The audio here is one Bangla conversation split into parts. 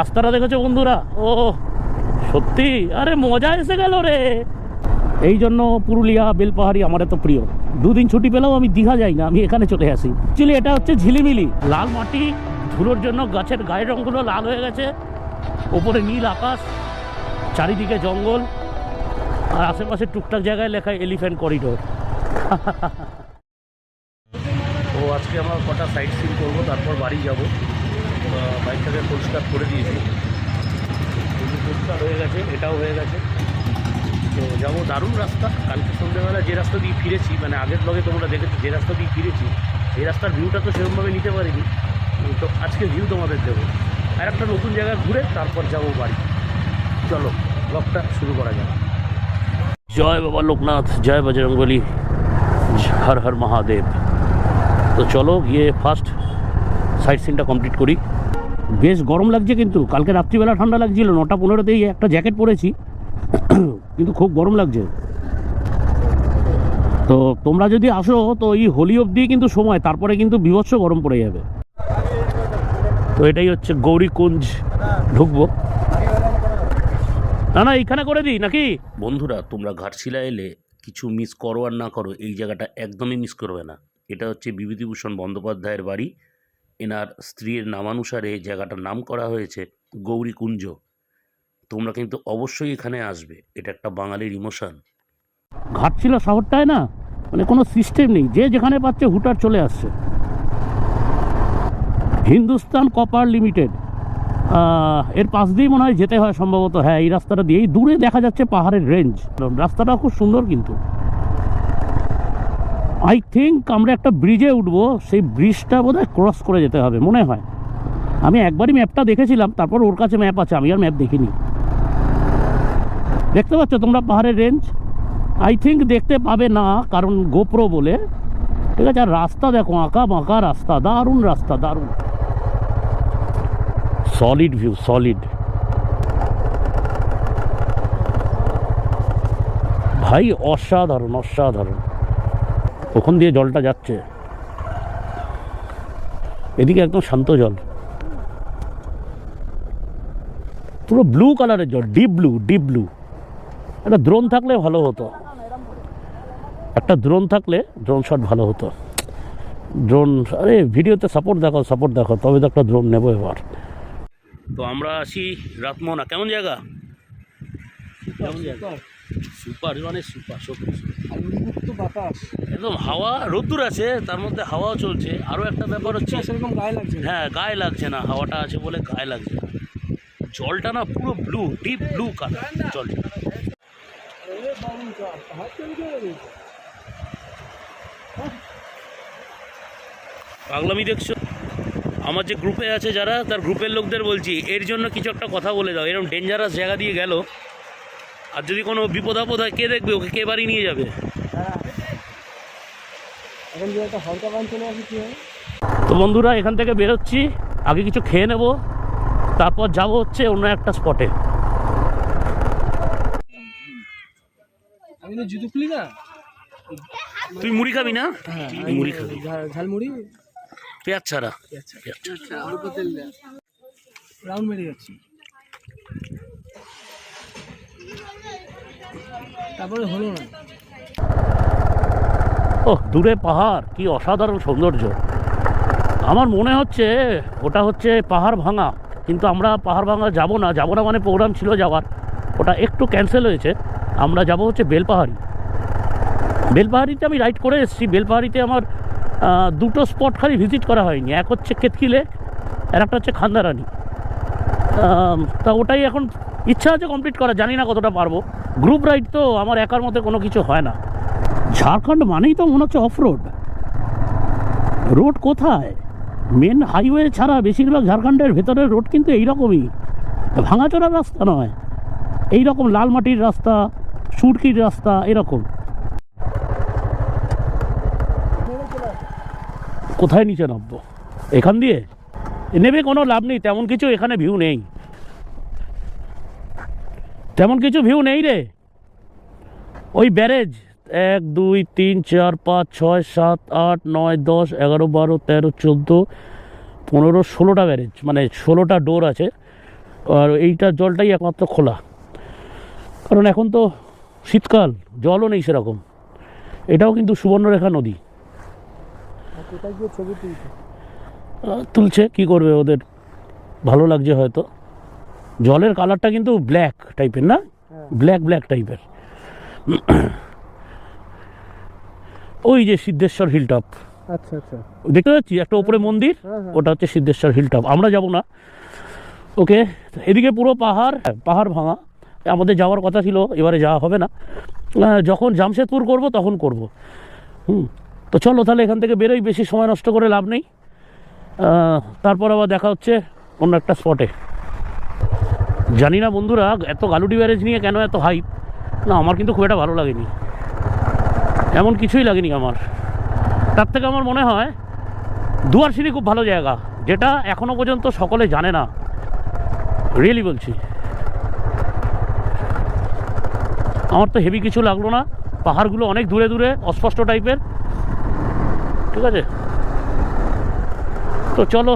রাস্তাটা দেখেছো বন্ধুরা? ও সত্যি, আরে মজা এসে গেল রে। এই জন্য পুরুলিয়া বেলপাহাড়ি আমার এত প্রিয়। দুদিন ছুটি পেলেও আমি দীঘা যাই না, আমি এখানে চলে আসি। অ্যাকচুয়ালি এটা হচ্ছে ঝিলিমিলি, লাল মাটি, ধুলোর জন্য গাছের গায়ের রঙগুলো লাল হয়ে গেছে, ওপরে নীল আকাশ, চারিদিকে জঙ্গল, আর আশেপাশে টুকটাক জায়গায় লেখা এলিফ্যান্ট করিডোর। ও আজকে আমরা কটা সাইট সিন করবো, তারপর বাড়ি যাবো। বাইকটাকে পরিষ্কার করে দিয়েছি, পরিষ্কার হয়ে গেছে, এটাও হয়ে গেছে। তো যাবো, দারুণ রাস্তা। কালকে সন্ধ্যেবেলা যে রাস্তা দিয়ে ফিরেছি, মানে আগের ব্লগে তোমরা দেখেছো যে রাস্তা দিয়ে ফিরেছি, এই রাস্তার ভিউটা তো সেরকমভাবে নিতে পারিনি। তো আজকে ভিউ তোমাদের দেবো। আর একটা নতুন জায়গা ঘুরে তারপর যাবো বাড়ি। চলো ব্লগটা শুরু করা যাক। জয় বাবা লোকনাথ, জয় বজরংবলী, হর হর মহাদেব। তো চলো গিয়ে ফার্স্ট সাইট সিনটা কমপ্লিট করি। বেশ গরম লাগছে, কিন্তু কালকে রাত্রিবেলা ঠান্ডা লাগছিল, 9:15তেই একটা জ্যাকেট পরেছি, কিন্তু খুব গরম লাগছে। তো তোমরা যদি আসো তো এই হোলি অবধি কিন্তু সময়, তারপরে কিন্তু বীভৎস গরম পড়ে যাবে। তো এটাই হচ্ছে গৌরীকুঞ্জ, ঢুকবো না এইখানে করে দিই নাকি? বন্ধুরা, তোমরা ঘাটশিলা এলে কিছু মিস করো আর না করো, এই জায়গাটা একদমই মিস করবে না। এটা হচ্ছে বিভূতিভূষণ বন্দ্যোপাধ্যায়ের বাড়ি। এনার স্ত্রীর নামানুসারে জায়গাটার নাম করা হয়েছে গৌরীকুঞ্জ। তোমরা কিন্তু অবশ্যই এখানে আসবে, এটা একটা বাঙালির ইমোশন। ঘাটশিলা শহরটায় না মানে কোনো সিস্টেম নেই, যে যেখানে পাচ্ছে হুটার চলে আসছে। হিন্দুস্তান কপার লিমিটেড, এর পাশ দিয়েই মনে হয় যেতে হয় সম্ভবত। হ্যাঁ, এই রাস্তাটা দিয়েই দূরে দেখা যাচ্ছে পাহাড়ের রেঞ্জ। রাস্তাটা খুব সুন্দর, কিন্তু আই থিঙ্ক আমরা একটা ব্রিজে উঠবো, সেই ব্রিজটা বোধহয় ক্রস করে যেতে হবে মনে হয়। আমি একবারই ম্যাপটা দেখেছিলাম, তারপর ওর কাছে ম্যাপ আছে, আমি আর ম্যাপ দেখিনি। দেখতে পাচ্ছ তোমরা পাহাড়ের রেঞ্জ? আই থিঙ্ক দেখতে পাবে না, কারণ গোপ্রো বলে। ঠিক আছে, আর রাস্তা দেখো, আঁকা বাঁকা রাস্তা, দারুণ রাস্তা, দারুণ সলিড ভিউ, সলিড ভাই, অসাধারণ অসাধারণ। ওখান দিয়ে জলটা যাচ্ছে, এদিকে একদম শান্ত জল, পুরো ব্লু কালারের জল, ডিপ ব্লু, ডিপ ব্লু। একটা ড্রোন থাকলে ভালো হতো, একটা ড্রোন থাকলে ড্রোন শট ভালো হতো। ড্রোন, আরে ভিডিওতে সাপোর্ট দেখো, সাপোর্ট দেখো, তবে তো একটা ড্রোন নেবো এবার। তো আমরা আসি রাতমোহনা। কেমন জায়গা? সুপার, মানে সুপার, সত্যি বাতাস একদম, হাওয়া, রোদ্দুর আছে, তার মধ্যে হাওয়াও চলছে। আরও একটা ব্যাপার হচ্ছে সেরকম গায়ে লাগছে, হ্যাঁ গায়ে লাগছে না, হাওয়াটা আছে বলে গায়ে লাগছে না। জলটা না পুরো ব্লু, ডিপ ব্লু কালার জলটা। পাগলামি দেখছো? আমার যে গ্রুপে আছে যারা, তার গ্রুপের লোকদের বলছি, এর জন্য কিছু একটা কথা বলে দাও। এরকম ডেঞ্জারাস জায়গা দিয়ে গেল, আর যদি কোনো বিপদ আপদ হয় কে দেখবে ওকে? কে বাড়ি নিয়ে যাবে? তো বন্ধুরা, এখান থেকে বেরোচ্ছি, আগে কিছু খেয়ে নেব, তারপর যাব হচ্ছে অন্য একটা স্পটে। আমি তো জুতো খুলি না। তুই মুড়ি খাবি না? মুড়ি খাবি, ঝাল মুড়ি, পেঁয়াজ ছাড়া। রাউন্ড মেরে যাচ্ছি, তারপরে হলো না। ও দূরে পাহাড়, কি অসাধারণ সৌন্দর্য। আমার মনে হচ্ছে ওটা হচ্ছে পাহাড় ভাঙা, কিন্তু আমরা পাহাড় ভাঙা যাবো না। যাবো না মানে প্রোগ্রাম ছিল যাওয়ার, ওটা একটু ক্যান্সেল হয়েছে। আমরা যাব হচ্ছে বেলপাহাড়ি। বেলপাহাড়িতে আমি রাইড করে এসেছি। বেলপাহাড়িতে আমার দুটো স্পট খালি ভিজিট করা হয়নি, এক হচ্ছে কেতকি লেক, আর একটা হচ্ছে খান্দারানি। তা ওটাই এখন ইচ্ছা আছে কমপ্লিট করা, জানি না কতটা পারবো। গ্রুপ রাইড তো, আমার একার মধ্যে কোনো কিছু হয় না। ঝাড়খণ্ড মানেই তো মনে হচ্ছে অফ রোড। রোড কোথায়? মেন হাইওয়ে ছাড়া বেশিরভাগ ঝাড়খণ্ডের ভেতরের রোড কিন্তু এইরকমই, ভাঙাচোরা রাস্তা নয়, এইরকম লাল মাটির রাস্তা, সুটকির রাস্তা, এরকম। কোথায় নিচে নামবো? এখান দিয়ে নেমে কোনো লাভ নেই, তেমন কিছু এখানে ভিউ নেই, তেমন কিছু ভিউ নেই রে। ওই ব্যারেজ 1 2 3 4 5 6 7 8 9 10 11 12 13 14 15 16টা ব্যারেজ, মানে 16টা ডোর আছে। আর এইটার জলটাই একমাত্র খোলা, কারণ এখন তো শীতকাল, জলও নেই সেরকম। এটাও কিন্তু সুবর্ণরেখা নদী। কোথায় গিয়ে ছবি তুলছে? তুলছে, কি করবে, ওদের ভালো লাগছে হয়তো। জলের কালারটা কিন্তু ব্ল্যাক টাইপের, না ব্ল্যাক টাইপের। ওই যে সিদ্ধেশ্বর হিলটপ আচ্ছা আচ্ছা, দেখতে পাচ্ছি একটা ওপরে মন্দির, ওটা হচ্ছে সিদ্ধেশ্বর হিলটপ। আমরা যাব না, ওকে। এদিকে পুরো পাহাড়, পাহাড় ভাঙা। আমাদের যাওয়ার কথা ছিল, এবারে যাওয়া হবে না, যখন জামশেদপুর করব তখন করব। তো চলো তাহলে এখান থেকে বেরোই, বেশি সময় নষ্ট করে লাভ নেই। তারপর আবার দেখা হচ্ছে অন্য একটা স্পটে। জানি না বন্ধুরা, এত গালুডি ব্যারেজ নিয়ে কেন এত হাইপ। না, আমার কিন্তু খুব একটা ভালো লাগেনি, এমন কিছুই লাগেনি আমার। তার থেকে আমার মনে হয় দুয়ারসিনি খুব ভালো জায়গা, যেটা এখনও পর্যন্ত সকলে জানে না, রিয়েলি বলছি। আমার তো হেভি কিছু লাগলো না, পাহাড়গুলো অনেক দূরে দূরে, অস্পষ্ট টাইপের, ঠিক আছে। তো চলো,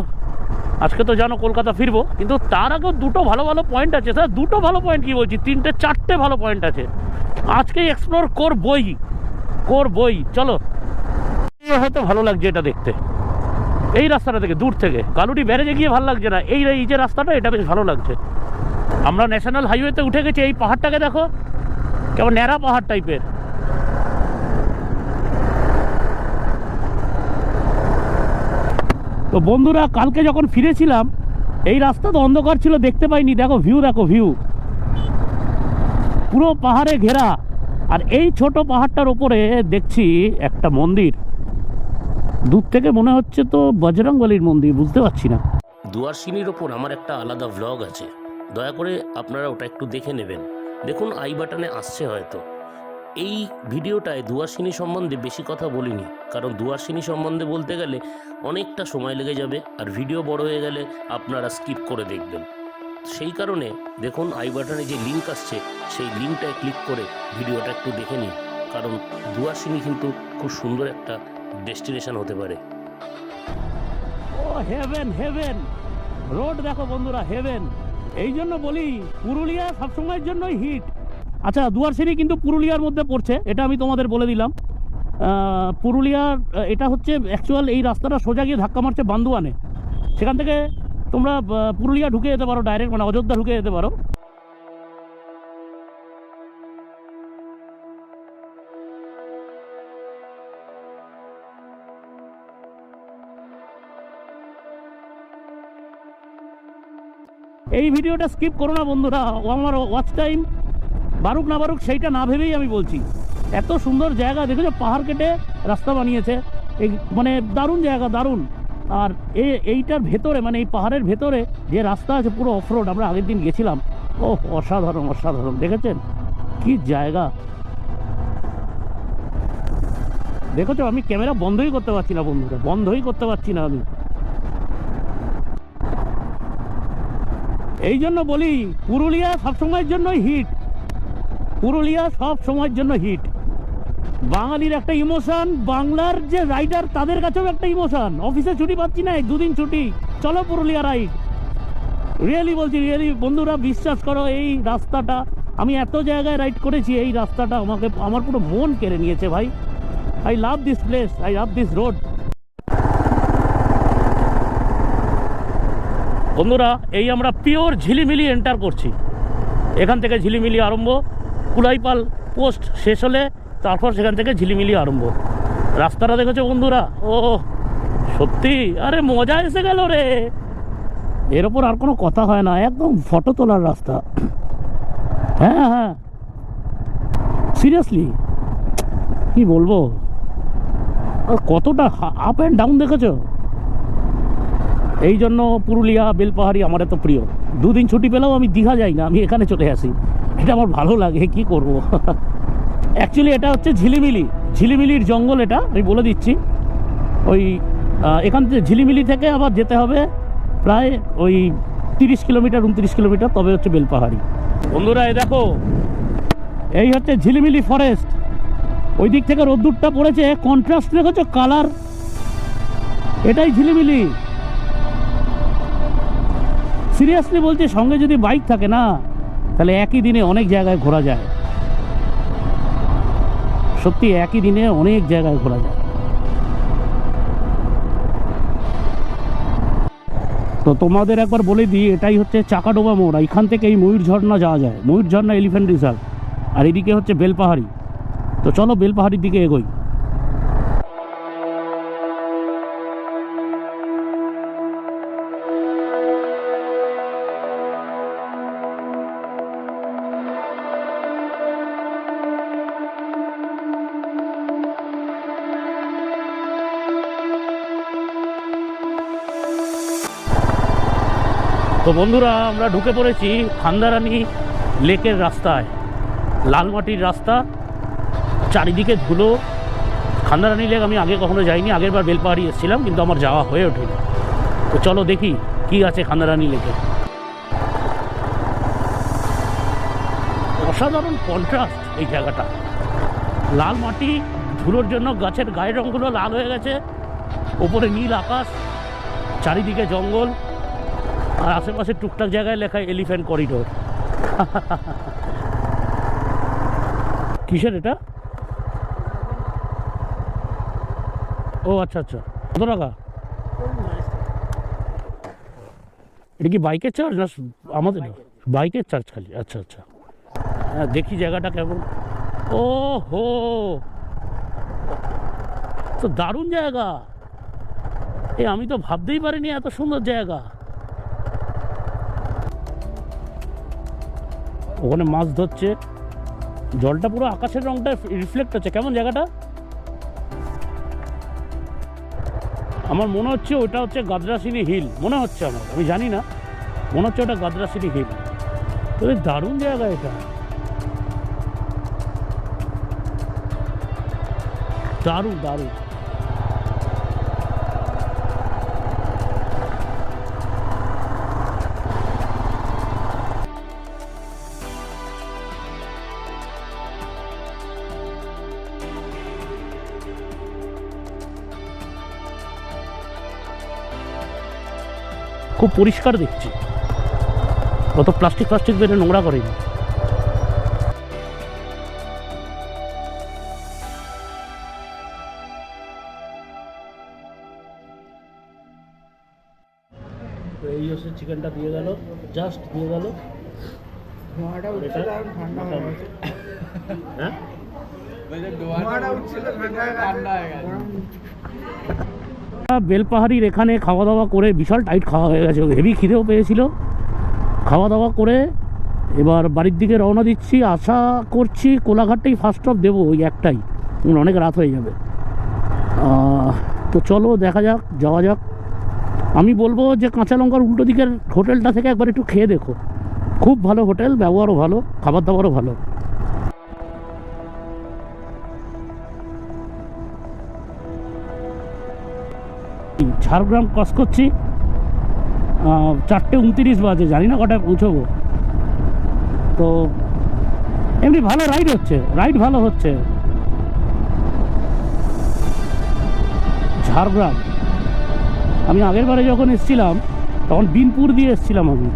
আজকে তো জানো কলকাতা ফিরবো, কিন্তু তার আগেও দুটো ভালো ভালো পয়েন্ট আছে স্যার। দুটো ভালো পয়েন্ট কি বলছি, তিনটে চারটে ভালো পয়েন্ট আছে, আজকেই এক্সপ্লোর করবই। চলো, হয়তো ভালো লাগছে এটা দেখতে, এই রাস্তাটা থেকে দূর থেকে। গালুডি ব্যারেজে গিয়ে ভালো লাগছে না, এই যে রাস্তাটা, এটা বেশ ভালো লাগছে। আমরা ন্যাশনাল হাইওয়েতে উঠে গেছি, এই পাহাড়টাকে দেখো কেমন ন্যাড়া পাহাড় টাইপের। তো বন্ধুরা, কালকে যখন ফিরেছিলাম এই রাস্তা তো অন্ধকার ছিল, দেখতে পাইনি। দেখো ভিউ পুরো পাহাড়ে ঘেরা। আর এই ছোট পাহাড়টার উপরে দেখছি একটা মন্দির, দূর থেকে মনে হচ্ছে তো বজরংবলীর মন্দির, বুঝতে পারছি না। দুয়ারসিনির ওপর আমার একটা আলাদা ভ্লগ আছে, দয়া করে আপনারা ওটা একটু দেখে নেবেন। দেখুন আই বাটনে আসছে হয়তো। এই ভিডিওটায় দুয়ারসিনি সম্বন্ধে বেশি কথা বলিনি, কারণ দুয়ারসিনি সম্বন্ধে বলতে গেলে অনেকটা সময় লেগে যাবে, আর ভিডিও বড় হয়ে গেলে আপনারা স্কিপ করে দেখবেন। সেই কারণে দেখুন আই বাটনে যে লিঙ্ক আসছে, সেই লিঙ্কটায় ক্লিক করে ভিডিওটা একটু দেখে নিন, কারণ দুয়ারসিনি কিন্তু খুব সুন্দর একটা ডেস্টিনেশন হতে পারে। ও হেভেন রোড দেখো বন্ধুরা, হেভেন। এই জন্য বলি পুরুলিয়া সবসময়ের জন্যই হিট। আচ্ছা, দুয়ারসিনি কিন্তু পুরুলিয়ার মধ্যে পড়ছে, এটা আমি তোমাদের বলে দিলাম। পুরুলিয়ার এটা হচ্ছে অ্যাকচুয়াল, এই রাস্তাটা সোজা গিয়ে ধাক্কা মারছে বান্দুয়ানে। সেখান থেকে তোমরা পুরুলিয়া ঢুকে যেতে পারো ডাইরেক্ট, মানে অযোধ্যা ঢুকে যেতে পারো। এই ভিডিওটা স্কিপ করো না বন্ধুরা, আমার ওয়াচ টাইম বারুক না বারুক সেইটা না ভেবেই আমি বলছি। এত সুন্দর জায়গা দেখেছো, পাহাড় কেটে রাস্তা বানিয়েছে, এই মানে দারুণ জায়গা, দারুণ। আর এইটার ভেতরে, মানে এই পাহাড়ের ভেতরে যে রাস্তা আছে পুরো অফরোড, আমরা আগের দিন গেছিলাম। ও অসাধারণ, দেখেছেন কি জায়গা। দেখেছো, আমি ক্যামেরা বন্ধই করতে পারছি না বন্ধুরা, বন্ধই করতে পারছি না আমি। এই জন্য বলি পুরুলিয়া সবসময়ের জন্যই হিট, পুরুলিয়া সব সময়ের জন্য হিট। বাঙালির একটা ইমোশন, বাংলার যে রাইডার তাদের কাছেও একটা ইমোশন। অফিসে ছুটি পাচ্ছি না, 2 দিন ছুটি, চলো পুরুলিয়া রাইড। রিয়েলি বলছি, রিয়েলি বন্ধুরা, বিশ্বাস করো এই রাস্তাটা, আমি এত জায়গায় রাইড করেছি, এই রাস্তাটা আমার পুরো মন কেড়ে নিয়েছে ভাই। I love this place, I love this road. বন্ধুরা, এই আমরা পিওর ঝিলিমিলি এন্টার করছি। এখান থেকে ঝিলিমিলি আরম্ভ, কুলাইপাল পোস্ট শেষ হলে তারপর সেখান থেকে ঝিলিমিলি আরম্ভ। রাস্তাটা দেখেছো বন্ধুরা, ও সত্যি, আরে মজা এসে গেল রে। এর ওপর আর কোনো কথা হয় না, একদম ফটো তোলার রাস্তা। হ্যাঁ সিরিয়াসলি কি বলবো, কতটা আপ অ্যান্ড ডাউন দেখেছো। এই জন্য পুরুলিয়া বেলপাহাড়ি আমার এত প্রিয়। 2 দিন ছুটি পেলেও আমি দীঘা যাই না, আমি এখানে চলে আসি, এটা আমার ভালো লাগে, কি করব। অ্যাকচুয়ালি এটা হচ্ছে ঝিলিমিলির জঙ্গল, এটা আমি বলে দিচ্ছি। ওই এখান থেকে ঝিলিমিলি থেকে আবার যেতে হবে প্রায় ওই 30 কিলোমিটার 29 কিলোমিটার, তবে হচ্ছে বেলপাহাড়ি। বন্ধুরা এই দেখো, এই হচ্ছে ঝিলিমিলি ফরেস্ট। ওই দিক থেকে রোদ্দুরটা পড়েছে, কন্ট্রাস্ট দেখেছো কালার, এটাই ঝিলিমিলি। সিরিয়াসলি বলছি, সঙ্গে যদি বাইক থাকে না তাহলে একই দিনে অনেক জায়গায় ঘোরা যায়। সত্যি একই দিনে অনেক জায়গায় ঘোরা যায়। তো তোমাদের একবার বলে দিই, এটাই হচ্ছে চাকাডোবা মোড়। এখান থেকে এই ময়ূর ঝর্ণা যাওয়া যায়, ময়ূর ঝর্ণা এলিফ্যান্ট রিজার্ভ। আর এদিকে হচ্ছে বেলপাহাড়ি। তো চলো বেলপাহাড়ির দিকে এগোই। তো বন্ধুরা, আমরা ঢুকে পড়েছি খান্দারানি লেকের রাস্তায়। লাল মাটির রাস্তা, চারিদিকে ধুলো। খান্দারানি লেক আমি আগে কখনো যাইনি, আগের বার বেলপাহাড়ি এসেছিলাম কিন্তু আমার যাওয়া হয়ে ওঠেনি। তো চলো দেখি কি আছে খান্দারানি লেকে। অসাধারণ কন্ট্রাস্ট এই জায়গাটা। লাল মাটি, ধুলোর জন্য গাছের গায়ের রঙগুলো লাল হয়ে গেছে, ওপরে নীল আকাশ, চারিদিকে জঙ্গল, আর আশেপাশে টুকটাক জায়গায় লেখা এলিফ্যান্ট করিডোর। কিসের এটা? ও আচ্ছা আচ্ছা, কত টাকা? এটা কি বাইকের চার্জ না আমাদের? বাইকের চার্জ খালি। আচ্ছা আচ্ছা, হ্যাঁ দেখি জায়গাটা কেমন। ও হো, তো দারুণ জায়গা। আমি তো ভাবতেই পারিনি এত সুন্দর জায়গা। ওখানে মাছ ধরছে, জলটা পুরো আকাশের রংটা রিফ্লেক্ট হচ্ছে। কেমন জায়গাটা? আমার মনে হচ্ছে ওটা হচ্ছে গাদ্রাসিনি হিল, মনে হচ্ছে আমার, আমি জানি না, মনে হচ্ছে ওটা গাদ্রাসিনি হিল। তো দারুণ জায়গা এটা, দারুণ দারুণ। খুব পরিষ্কার দেখছি, কত প্লাস্টিক বেড়ে নোংরা করেনি। এই হচ্ছে চিকেনটা দিয়ে গেল, জাস্ট দিয়ে গেল। বেলপাহাড়ির এখানে খাওয়া দাওয়া করে বিশাল টাইট খাওয়া হয়ে গেছে, হেভি খিদেও পেয়েছিল। খাওয়া দাওয়া করে এবার বাড়ির দিকে রওনা দিচ্ছি। আশা করছি কোলাঘাটটাই ফার্স্ট স্টপ দেবো, ওই একটাই, অনেক রাত হয়ে যাবে। তো চলো দেখা যাক, যাওয়া যাক। আমি বলবো যে কাঁচা লঙ্কার উল্টো দিকের হোটেলটা থেকে একবার একটু খেয়ে দেখো, খুব ভালো হোটেল, ব্যবহারও ভালো, খাবার দাবারও ভালো। ঝাড়গ্রাম ক্রস করছি, 4:29 বাজে, জানি না কটায় পৌঁছবো। তো এমনি ভালো রাইড হচ্ছে, রাইড ভালো হচ্ছে। ঝাড়গ্রাম আমি আগের বারে যখন এসেছিলাম তখন বিনপুর দিয়ে এসেছিলাম আমি।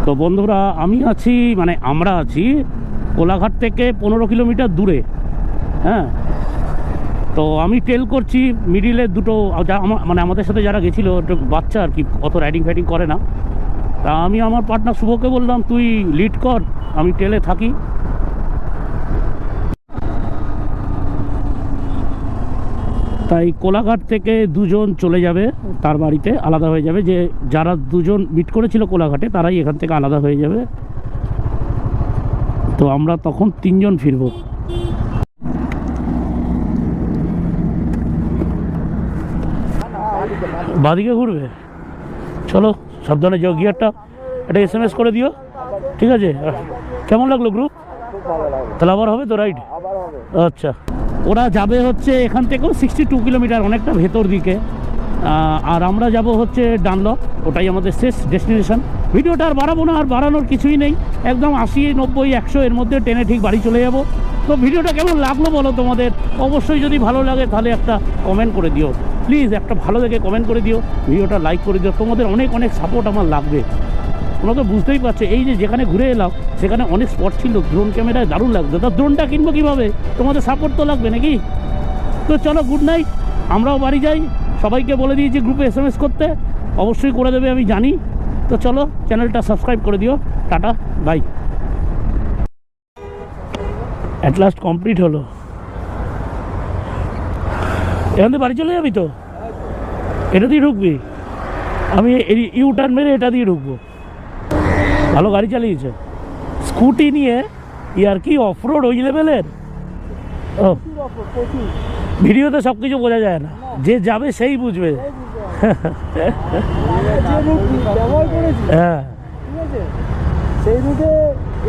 তো বন্ধুরা, আমি আছি, মানে আমরা আছি কোলাঘাট থেকে 15 কিলোমিটার দূরে। হ্যাঁ, তো আমি টেল করছি মিডিলে দুটো, মানে আমাদের সাথে যারা গেছিলো একটু বাচ্চা আর কি, অত রাইডিং ফাইডিং করে না। তা আমি আমার পার্টনার শুভকে বললাম তুই লিড কর, আমি টেলে থাকি। তাই কোলাঘাট থেকে দুজন চলে যাবে তার বাড়িতে, আলাদা হয়ে যাবে। যে যারা দুজন মিট করেছিল কোলাঘাটে তারাই এখান থেকে আলাদা হয়ে যাবে। তো আমরা তখন 3 জন ফিরবো। বাদিকে ঘুরবে, চলো সাবধানে যাও। গিয়ারটা একটা SMS করে দিও, ঠিক আছে? কেমন লাগলো গ্রুপ? তাহলে আবার হবে তো রাইড? আচ্ছা। ওরা যাবে হচ্ছে এখান থেকেও 62 কিলোমিটার, অনেকটা ভেতর দিকে। আর আমরা যাব হচ্ছে ডানলপ, ওটাই আমাদের শেষ ডেস্টিনেশন। ভিডিওটা আর বাড়াবো না, আর বাড়ানোর কিছুই নেই, একদম 80, 90, 100 এর মধ্যে ট্রেনে ঠিক বাড়ি চলে যাব। তো ভিডিওটা কেমন লাগলো বলো তোমাদের? অবশ্যই যদি ভালো লাগে তাহলে একটা কমেন্ট করে দিও, প্লিজ একটা ভালো দেখে কমেন্ট করে দিও, ভিডিওটা লাইক করে দিও। তোমাদের অনেক অনেক সাপোর্ট আমার লাগবে। তোমরা তো বুঝতেই পারছো, এই যে যেখানে ঘুরে এলাম সেখানে অনেক স্পট ছিল, ড্রোন ক্যামেরায় দারুণ লাগতো। তা ড্রোনটা কিনবো কীভাবে? তোমাদের সাপোর্ট তো লাগবে নাকি? তো চলো, গুড নাইট, আমরাও বাড়ি যাই। সবাইকে বলে দিয়েছি গ্রুপে SMS করতে, অবশ্যই করে দেবে আমি জানি। তো চলো, চ্যানেলটা সাবস্ক্রাইব করে দিও। Tata, bye. At last complete হলো। এখান থেকে বাড়ি চলে যাবি তো? এটা দিয়ে ঢুকবি? আমি ইউ টার্ন মেরে এটা দিয়ে ঢুকবো। ভালো গাড়ি চালিয়েছে, স্কুটি নিয়ে ইয়ার কি অফরোড ওই লেভেলের। ও, ভিডিওতে সব কিছু বোঝা যায় না, যে যাবে সেই বুঝবে। হ্যাঁ, ঠিক আছে, সেই রুটে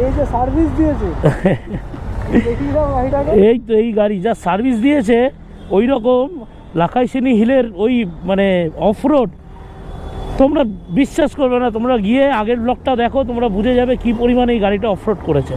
এই যে সার্ভিস দিয়েছে, এই তো এই গাড়ি যা সার্ভিস দিয়েছে, ওই রকম লাখাইসিনি হিলের ওই মানে অফরোড তোমরা বিশ্বাস করবে না। তোমরা গিয়ে আগের ব্লগটা দেখো, তোমরা বুঝে যাবে কি পরিমাণে এই গাড়িটা অফরোড করেছে।